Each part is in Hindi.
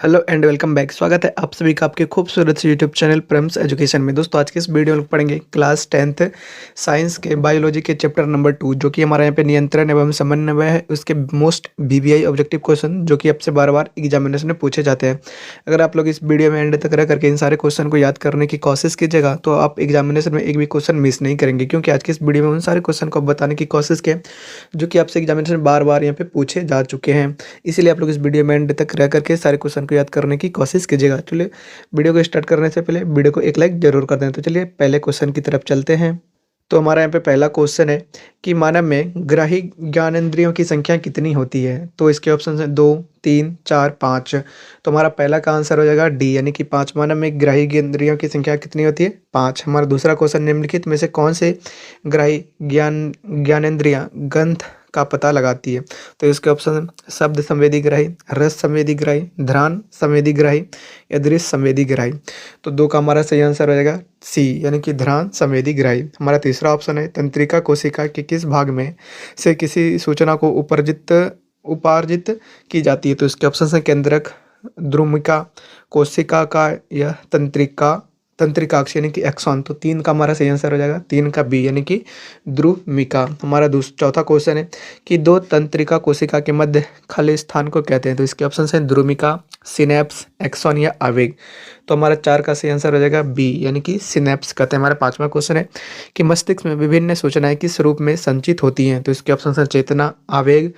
Hello and welcome back. स्वागत है आप सभी का आपके खूबसूरत से यूट्यूब चैनल प्रेम्स एजुकेशन में। दोस्तों आज के इस वीडियो में पढ़ेंगे क्लास 10th साइंस के बायोलॉजी के चैप्टर नंबर 2 जो कि हमारे यहाँ पे नियंत्रण एवं समन्वय है। उसके मोस्ट बीबीआई ऑब्जेक्टिव क्वेश्चन जो कि आपसे बार बार एग्जामिनेशन में पूछे जाते हैं। अगर आप लोग इस वीडियो में एंड तक रह करके इन सारे क्वेश्चन को याद करने की कोशिश कीजिएगा तो आप एग्जामिनेशन में एक भी क्वेश्चन मिस नहीं करेंगे, क्योंकि आज के इस वीडियो में उन सारे क्वेश्चन को बताने की कोशिश की जो कि आपसे एग्जामिनेशन में बार बार यहाँ पे पूछे जा चुके हैं। इसीलिए आप लोग इस वीडियो में एंड तक रह करके सारे क्वेश्चन को याद करने की कोशिश कीजिएगा। चलिए वीडियो को स्टार्ट करने से पहले वीडियो को एक लाइक जरूर कर दें। तो चलिए पहले क्वेश्चन की तरफ चलते हैं। तो हमारा यहाँ पे पहला क्वेश्चन है कि मानव में ग्राही ज्ञानेंद्रियों की संख्या कितनी होती है। तो इसके ऑप्शन है 2, 3, 4, 5। तो हमारा पहला का आंसर हो जाएगा डी, यानी कि 5। मानव में ग्राही इंद्रियों की संख्या कितनी होती है? 5। हमारा दूसरा क्वेश्चन, निम्नलिखित में से कौन से ग्राही ज्ञानेंद्रियां गंध का पता लगाती है। तो इसके ऑप्शन है शब्द संवेदी ग्राही, रस संवेदी ग्राही, घ्राण संवेदी ग्राही या दृश्य संवेदी ग्राही। तो 2 का हमारा सही आंसर हो जाएगा सी, यानी कि घ्राण संवेदी ग्राही। हमारा तीसरा ऑप्शन है तंत्रिका कोशिका के किस भाग में से किसी सूचना को उपार्जित की जाती है। तो इसके ऑप्शन है केंद्रक, द्रुमिका, कोशिका का या तंत्रिकाक्ष यानी कि एक्सॉन। तो 3 का हमारा सही आंसर हो जाएगा 3 का बी, यानी कि द्रुमिका। हमारा चौथा क्वेश्चन है कि 2 तंत्रिका कोशिका के मध्य खाली स्थान को कहते हैं। तो इसके ऑप्शन है द्रुमिका, सिनेप्स, एक्सॉन या आवेग। तो हमारा 4 का सही आंसर हो जाएगा बी, यानी कि सिनेप्स कहते हैं। हमारा 5वां क्वेश्चन है कि मस्तिष्क में विभिन्न सूचनाएं किस रूप में संचित होती हैं। तो इसके ऑप्शन है चेतना, आवेग,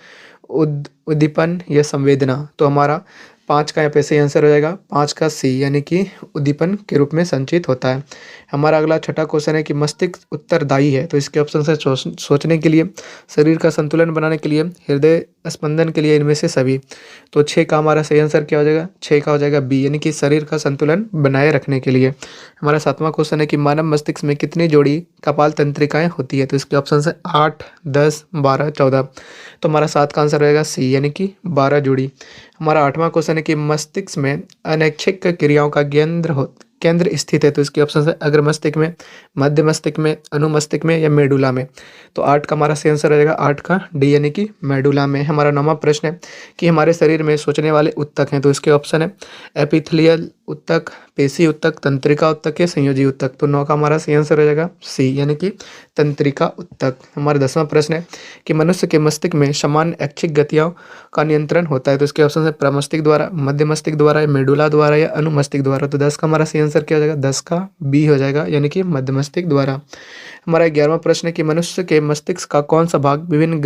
उद्दीपन या संवेदना। तो हमारा 5 का यहाँ पे सही आंसर हो जाएगा 5 का सी, यानी कि उद्दीपन के रूप में संचित होता है। हमारा अगला छठा क्वेश्चन है कि मस्तिष्क उत्तरदायी है। तो इसके ऑप्शन है सोचने के लिए, शरीर का संतुलन बनाने के लिए, हृदय स्पंदन के लिए, इनमें से सभी। तो 6 का हमारा सही आंसर क्या हो जाएगा? 6 का हो जाएगा बी, यानी कि शरीर का संतुलन बनाए रखने के लिए। हमारा 7वां क्वेश्चन है कि मानव मस्तिष्क में कितनी जोड़ी कपाल तंत्रिकाएं होती है। तो इसके ऑप्शन है 8, 10, 12, 14। तो हमारा 7 का आंसर रहेगा सी, यानी कि 12 जोड़ी। हमारा 8वां क्वेश्चन है कि मस्तिष्क में अनैच्छिक क्रियाओं का केंद्र स्थित है। तो इसके ऑप्शन है अग्र मस्तिष्क में, मध्य मस्तिष्क में, अनुमस्तिष्क में या मेडुला में। तो 8 का हमारा सही आंसर हो जाएगा 8 का डी, यानी कि मेडुला में। हमारा 9वां प्रश्न है कि हमारे शरीर में सोचने वाले ऊतक हैं। तो इसके ऑप्शन है एपिथेलियल ऊतक, पेशी ऊतक, तंत्रिका ऊतक या संयोजी ऊतक। तो 9 का हमारा सही आंसर हो जाएगा सी, यानी कि तंत्रिका ऊतक। हमारा 10वां प्रश्न है कि मनुष्य के मस्तिष्क में सामान्य ऐच्छिक गतियों का नियंत्रण होता है। तो इसके ऑप्शन है प्रमस्तिष्क द्वारा, मध्य मस्तिष्क द्वारा या मेडुला द्वारा या अनुमस्तिष्क द्वारा। तो 10 का हमारा सही आंसर क्या हो जाएगा? 10 का बी हो जाएगा, यानी कि मध्य मस्तिष्क द्वारा। हमारा 11वां प्रश्न है कि मनुष्य के मस्तिष्क का कौन सा भाग विभिन्न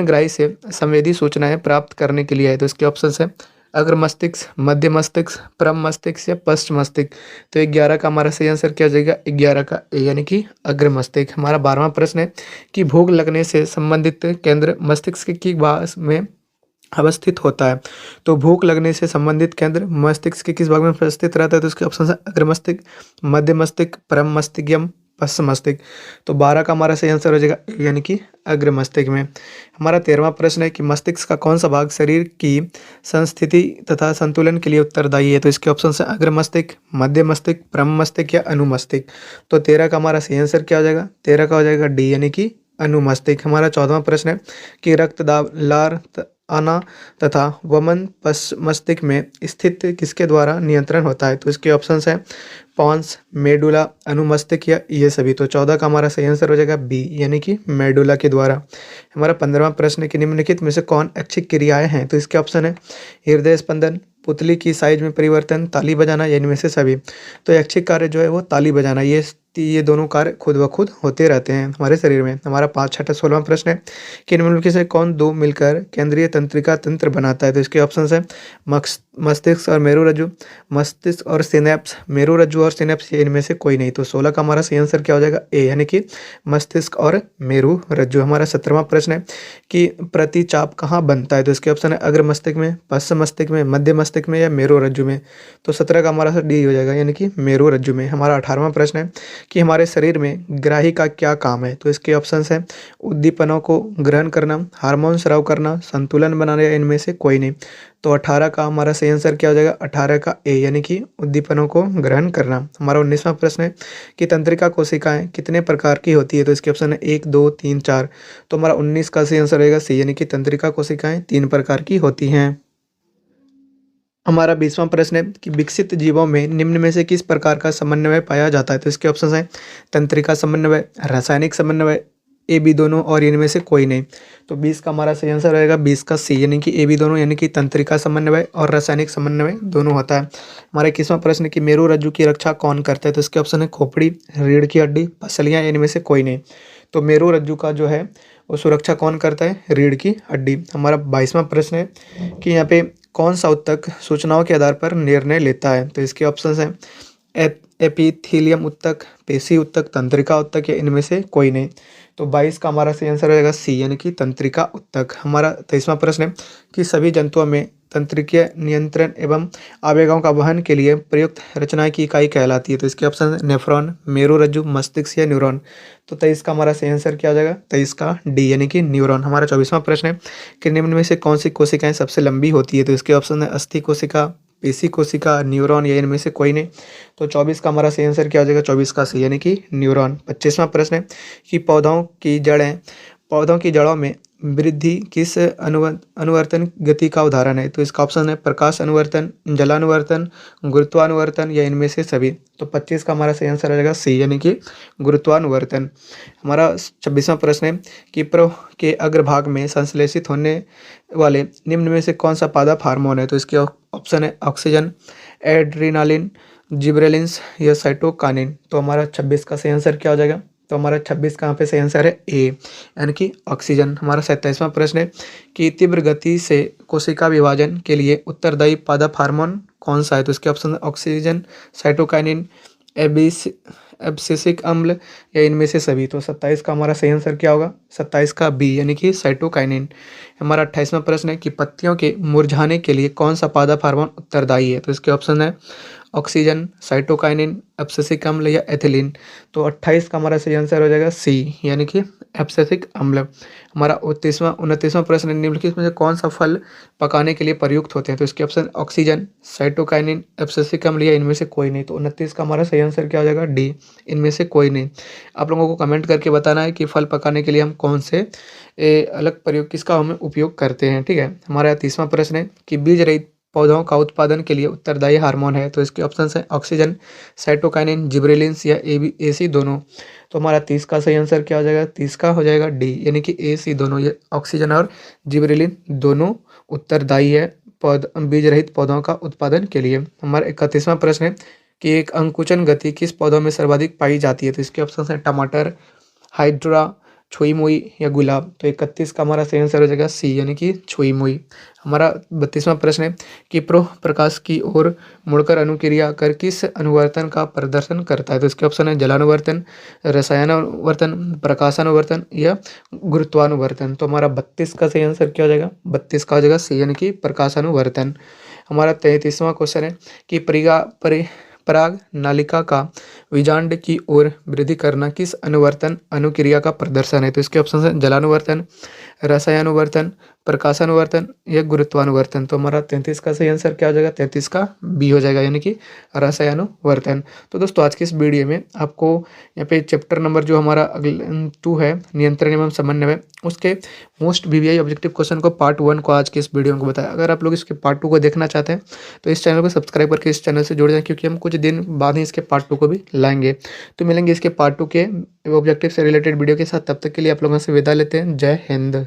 ग्राही से संवेदी सूचनाएं प्राप्त करने के लिए है। तो इसके ऑप्शन है अग्र मस्तिष्क, मध्य मस्तिष्क, परम मस्तिष्क या पश्च मस्तिष्क। तो 11 का हमारा सही आंसर क्या हो जाएगा? 11 का ए, यानी कि अग्र मस्तिष्क। हमारा 12वां प्रश्न है कि भूख लगने से संबंधित केंद्र मस्तिष्क की भाग में अवस्थित होता है। तो भूख लगने से संबंधित केंद्र मस्तिष्क के किस भाग में उपस्थित रहता है। तो इसके ऑप्शन है अग्र मस्तिष्क, मध्य मस्तिष्क, परम मस्तिष्क या पश्चिम मस्तिष्क। तो 12 का हमारा सही आंसर हो जाएगा यानी कि अग्र मस्तिष्क में। हमारा 13वां प्रश्न है कि मस्तिष्क का कौन सा भाग शरीर की संस्थिति तथा संतुलन के लिए उत्तरदायी है। तो इसके ऑप्शन है अग्र मस्तिष्क, मध्य मस्तिष्क, परम मस्तिष्क या अनुमस्तिष्क। तो 13 का हमारा सही आंसर क्या हो जाएगा? 13 का हो जाएगा डी, यानी कि अनुमस्तिष्क। हमारा 14वां प्रश्न है कि रक्तदाब, लार आना तथा वमन मस्तिष्क में स्थित किसके द्वारा नियंत्रण होता है। तो इसके ऑप्शन है पॉन्स, मेडुला, अनुमस्तिष्क या ये सभी। तो 14 का हमारा सही आंसर हो जाएगा बी, यानी कि मेडुला के द्वारा। हमारा 15वां प्रश्न है कि निम्नलिखित में से कौन ऐच्छिक क्रियाएं हैं। तो इसके ऑप्शन है हृदय स्पंदन, पुतली की साइज में परिवर्तन, ताली बजाना या इनमें से सभी। तो ऐच्छिक कार्य जो है वो ताली बजाना, ये दोनों कार्य खुद ब खुद होते रहते हैं हमारे शरीर में। हमारा 5, 6, 16वां प्रश्न है कि निम्नलिखित से कौन 2 मिलकर केंद्रीय तंत्रिका तंत्र बनाता है। तो इसके ऑप्शन है मस्तिष्क और मेरुरज्जु, मस्तिष्क और सिनेप्स, मेरुरज्जु और सिनेप्स, इनमें से कोई नहीं। तो 16 का हमारा सही आंसर क्या हो जाएगा? ए, यानी कि मस्तिष्क और मेरुरज्जु। हमारा 17वां प्रश्न है कि प्रतिचाप कहाँ बनता है। तो इसके ऑप्शन है अग्र मस्तिष्क में, पश्चिम मस्तिष्क में, मध्य मस्तिष्क में या मेरुरज्जु में। तो 17 का हमारा डी हो जाएगा, यानी कि मेरुरज्जु में। हमारा 18वां प्रश्न है कि हमारे शरीर में ग्राही का क्या काम है। तो इसके ऑप्शंस हैं उद्दीपनों को ग्रहण करना, हार्मोन स्राव करना, संतुलन बनाना या इनमें से कोई नहीं। तो 18 का हमारा सही आंसर क्या हो जाएगा? 18 का ए, यानी कि उद्दीपनों को ग्रहण करना। हमारा 19वां प्रश्न है कि तंत्रिका कोशिकाएं कितने प्रकार की होती है। तो इसके ऑप्शन है 1, 2, 3, 4। तो हमारा 19 का सही आंसर रहेगा सी, यानी कि तंत्रिका कोशिकाएं 3 प्रकार की होती हैं। 19 का सही आंसर रहेगा सी, यानी कि तंत्रिका कोशिकाएं 3 प्रकार की होती हैं। हमारा 20वां प्रश्न है कि तंत्रिका कोशिकाएं कितने प्रकार की होती है। तो इसके ऑप्शन है 1, 2, 3, 4। तो हमारा 19 का सही आंसर रहेगा सी, यानी कि तंत्रिका कोशिकाएं 3 प्रकार की होती हैं। हमारा 20वां प्रश्न है कि विकसित जीवों में निम्न में से किस प्रकार का समन्वय पाया जाता है? तो इसके ऑप्शंस हैं तंत्रिका समन्वय, रासायनिक समन्वय, ए बी दोनों और इनमें से कोई नहीं। तो 20 का हमारा सही आंसर रहेगा 20 का सी, यानी कि ए बी दोनों, यानी कि तंत्रिका समन्वय और रासायनिक समन्वय दोनों होता है। हमारा 21वां प्रश्न है कि मेरु रज्जु की रक्षा कौन करता है? तो इसके ऑप्शन है खोपड़ी, रीढ़ की हड्डी, पसलियाँ, इनमें से कोई नहीं। तो मेरु रज्जु का जो है वो सुरक्षा कौन करता है? रीढ़ की हड्डी। हमारा 22वां प्रश्न है कि यहाँ पे कौन सा ऊतक सूचनाओं के आधार पर निर्णय लेता है? तो इसके ऑप्शंस हैं एपिथीलियम ऊतक, पेशी ऊतक, तंत्रिका ऊतक, या इनमें से कोई नहीं। तो 22 का हमारा सही आंसर रहेगा सी, यानी कि तंत्रिका ऊतक। हमारा 23वां प्रश्न है कि सभी जंतुओं में तंत्रिकीय नियंत्रण एवं आवेगों का वहन के लिए प्रयुक्त रचना की इकाई कहलाती है? तो इसके ऑप्शन है नेफ्रॉन, मेरुरज्जु, मस्तिष्क या न्यूरॉन। तो 23 का हमारा सही आंसर क्या हो जाएगा? 23 का डी, यानी कि न्यूरॉन। हमारा 24वां प्रश्न है कि निम्न में से कौन सी कोशिकाएं सबसे लंबी होती है? तो इसके ऑप्शन है अस्थि कोशिका, पेशी कोशिका, न्यूरॉन, या इनमें से कोई नहीं। तो 24 का हमारा सही आंसर क्या हो जाएगा? 24 का सी, यानी कि न्यूरॉन। 25वां प्रश्न है कि पौधों की जड़ों में वृद्धि किस अनुवर्तन गति का उदाहरण है? तो इसका ऑप्शन है प्रकाश अनुवर्तन, जलानुवर्तन, गुरुत्वानुवर्तन, या इनमें से सभी। तो 25 का हमारा सही आंसर आ जाएगा सी, यानी कि गुरुत्वानुवर्तन। हमारा 26वां प्रश्न है कि प्रवाह के अग्रभाग में संश्लेषित होने वाले निम्न में से कौन सा पादप हार्मोन है? तो इसके ऑप्शन है ऑक्सीजन, एड्रीनालिन, जिब्रेलिन्स, या साइटोकानिन। तो हमारा 26 का सही आंसर क्या हो जाएगा? तो हमारा 26 कहाँ पे सही आंसर है? ए, यानी कि ऑक्सीजन। हमारा 27वां प्रश्न है कि तीव्र गति से कोशिका विभाजन के लिए उत्तरदायी पादप हार्मोन कौन सा है? तो इसके ऑप्शन ऑक्सीजन, साइटोकाइनिन, एबिस एब्सिसिक अम्ल, या इनमें से सभी। तो 27 का हमारा सही आंसर क्या होगा? 27 का बी, यानी कि साइटोकाइनिन। हमारा 28वां प्रश्न है कि पत्तियों के मुरझाने के लिए कौन सा पादप हार्मोन उत्तरदायी है? तो इसके ऑप्शन है ऑक्सीजन, साइटोकाइनिन, एब्सिसिक अम्ल, या एथिलीन। तो 28 का हमारा सही आंसर हो जाएगा सी, यानी कि एब्सिसिक अम्ल। हमारा 29वां प्रश्न है निम्नलिखित में से कौन सा फल पकाने के लिए प्रयुक्त होते हैं? तो इसके ऑप्शन ऑक्सीजन, साइटोकाइनिन, एब्सिसिक अम्ल, या इनमें से कोई नहीं। तो 29 का हमारा सही आंसर क्या हो जाएगा? डी, इनमें से कोई नहीं। आप लोगों को कमेंट करके बताना है कि फल पकाने के लिए हम कौन से अलग प्रयोग किसका हम उपयोग करते हैं, ठीक है। हमारा 30वां प्रश्न है कि बीज रहित पौधों का उत्पादन के लिए उत्तरदायी हार्मोन है? तो इसके ऑप्शन है ऑक्सीजन, साइटोकाइनिन, जिब्रेलिन्स, या ए सी दोनों। तो हमारा 30 का सही आंसर क्या हो जाएगा? 30 का हो जाएगा डी, यानी कि ए सी दोनों, ये ऑक्सीजन और जिब्रेलिन दोनों उत्तरदायी है बीज रहित पौधों का उत्पादन के लिए। हमारा 31वां प्रश्न है कि एक अंकुचन गति किस पौधों में सर्वाधिक पाई जाती है? तो इसके ऑप्शन है टमाटर, हाइड्रा, छुई मुई, या गुलाब। तो 31 का हमारा सही आंसर हो जाएगा सी, यानी कि छुई मुई। हमारा 32वां प्रश्न है कि प्रोह प्रकाश की ओर मुड़कर अनुक्रिया कर किस अनुवर्तन का प्रदर्शन करता है? तो इसके ऑप्शन है जलानुवर्तन, रसायनानुवर्तन, प्रकाशानुवर्तन, या गुरुत्वानुवर्तन। तो हमारा 32 का सही आंसर क्या हो जाएगा? 32 का हो जाएगा सी, यानी कि प्रकाशानुवर्तन। हमारा 33वां क्वेश्चन है कि पराग नालिका का विजांड की ओर वृद्धि करना किस अनुवर्तन अनुक्रिया का प्रदर्शन है? तो इसके ऑप्शन है जलानुवर्तन, रसायनानुवर्तन, प्रकाशानुवर्तन, या गुरुत्वानुवर्तन। तो हमारा 33 का सही आंसर क्या हो जाएगा? 33 का बी हो जाएगा, यानी कि रसायनानुवर्तन। तो दोस्तों आज की इस वीडियो में आपको यहाँ पे चैप्टर नंबर जो हमारा 2 है नियंत्रण एवं समन्वय, उसके मोस्ट वीवीआई ऑब्जेक्टिव क्वेश्चन को पार्ट 1 को आज के इस वीडियो को बताया। अगर आप लोग इसके पार्ट 2 को देखना चाहते हैं तो इस चैनल को सब्सक्राइब करके इस चैनल से जुड़ जाएं, क्योंकि हम कुछ दिन बाद ही इसके पार्ट 2 को भी लाएंगे। तो मिलेंगे इसके पार्ट 2 के ऑब्जेक्टिव से रिलेटेड वीडियो के साथ। तब तक के लिए आप लोगों से विदा लेते हैं। जय हिंद।